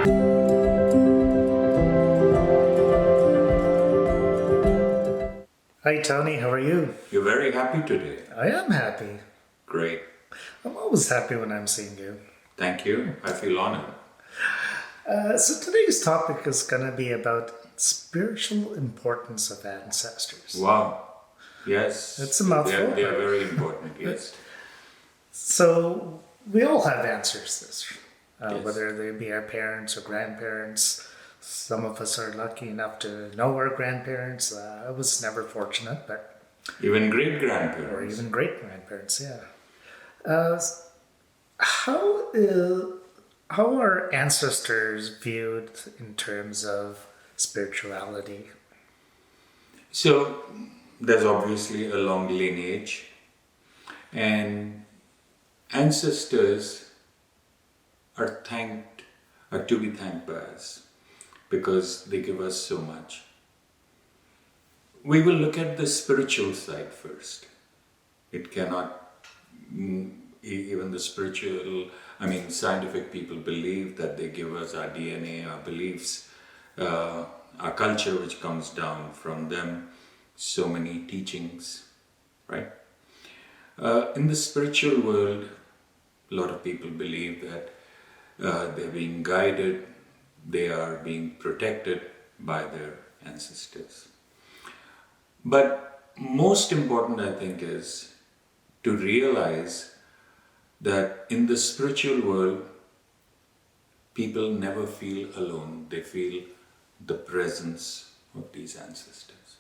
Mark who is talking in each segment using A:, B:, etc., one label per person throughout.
A: Hi Tony, how are you?
B: You're very happy today.
A: I am happy.
B: Great.
A: I'm always happy when I'm seeing you.
B: Thank you. I feel honored.
A: So today's topic is going to be about spiritual importance of ancestors.
B: Wow.
A: It's
B: Yes,
A: a mouthful.
B: they are very important. Yes.
A: So we all have ancestors,
B: Yes.
A: whether they be our parents or grandparents. Some of us are lucky enough to know our grandparents. I was never fortunate, but
B: Even great
A: or
B: grandparents.
A: even great grandparents. Yeah. Uh, how uh, how are ancestors viewed in terms of spirituality?
B: So there's obviously a long lineage, and ancestors are thanked, are to be thanked by us because they give us so much. We will look at the spiritual side first. It cannot, even the spiritual, scientific people believe that they give us our DNA, our beliefs, our culture, which comes down from them, so many teachings, right? In the spiritual world, a lot of people believe that they're being guided, they are being protected by their ancestors. But most important, I think, is to realize that in the spiritual world, people never feel alone. They feel the presence of these ancestors.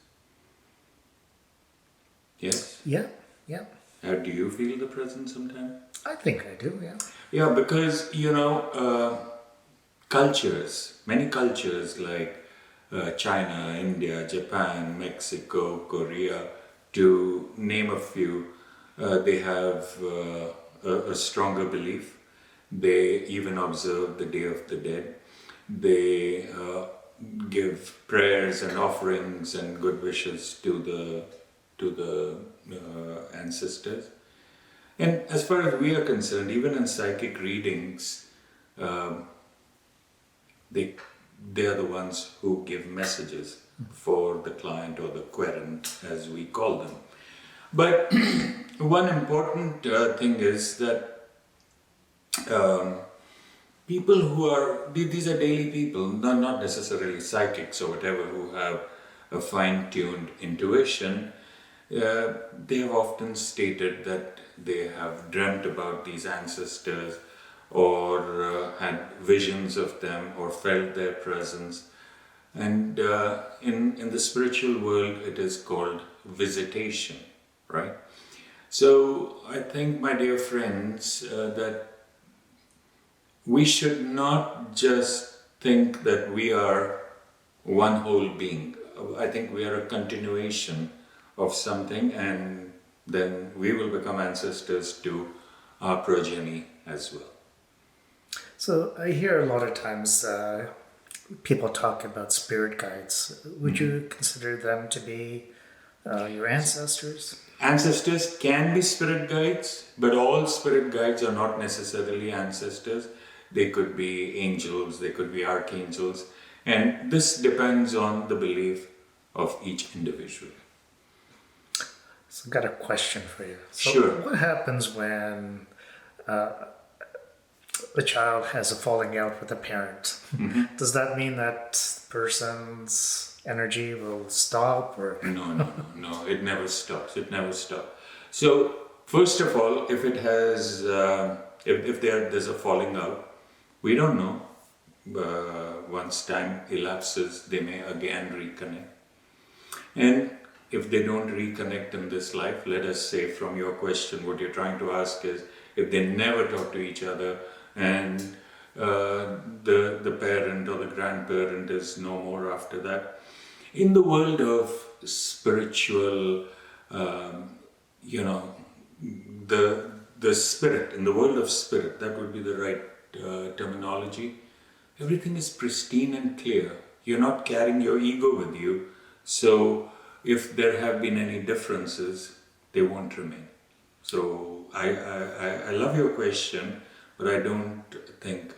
B: Yes?
A: Yeah, yeah.
B: How do you feel the presence sometimes?
A: I think I do. Yeah.
B: Yeah, because cultures, many cultures like China, India, Japan, Mexico, Korea, to name a few, they have a stronger belief. They even observe the Day of the Dead. They give prayers and offerings and good wishes to the ancestors. And as far as we are concerned, even in psychic readings, um, they they are the ones who give messages for the client or the querent, as we call them. But one important thing is that um, people who are these are daily people, not necessarily psychics or whatever, who have a fine-tuned intuition. They have often stated that they have dreamt about these ancestors or had visions of them or felt their presence. And in the spiritual world, it is called visitation, right? So I think, my dear friends, that we should not just think that we are one whole being. I think we are a continuation of something, and then we will become ancestors to our progeny as well.
A: So I hear a lot of times people talk about spirit guides. Would you consider them to be your ancestors?
B: Ancestors can be spirit guides, but all spirit guides are not necessarily ancestors. They could be angels, they could be archangels, and this depends on the belief of each individual.
A: So I've got a question for you. So
B: Sure.
A: what happens when a child has a falling out with a parent? Does that mean that person's energy will stop or
B: No, it never stops. It never stops. So, first of all, if it has, if there's a falling out, we don't know. Once time elapses, they may again reconnect. And if they don't reconnect in this life, let us say from your question, what you're trying to ask is if they never talk to each other and the parent or the grandparent is no more after that. In the world of spiritual, you know, the spirit, in the world of spirit, that would be the right terminology. Everything is pristine and clear. You're not carrying your ego with you. So if there have been any differences, they won't remain. So I love your question, but I don't think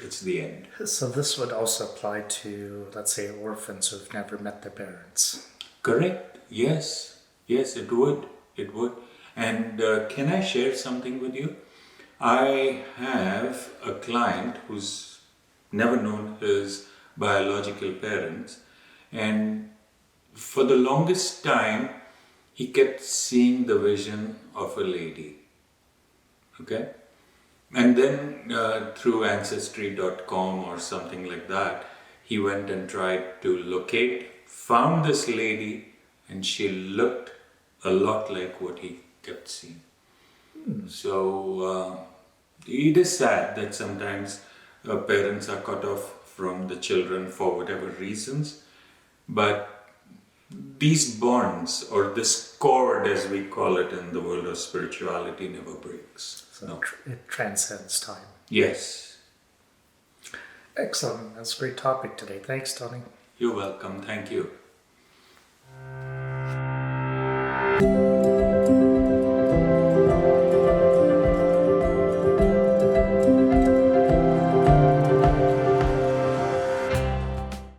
B: it's the end.
A: So this would also apply to, let's say, orphans who've never met their parents.
B: Correct? Yes. Yes, it would. It would. And can I share something with you? I have a client who's never known his biological parents, and for the longest time, he kept seeing the vision of a lady. Okay? And then through ancestry.com or something like that, he went and tried to locate, found this lady, and she looked a lot like what he kept seeing. So it is sad that sometimes parents are cut off from the children for whatever reasons, but these bonds, or this cord as we call it in the world of spirituality, never breaks.
A: So
B: No.
A: it transcends time.
B: Yes.
A: Excellent. That's a great topic today. Thanks, Tony.
B: You're welcome. Thank you.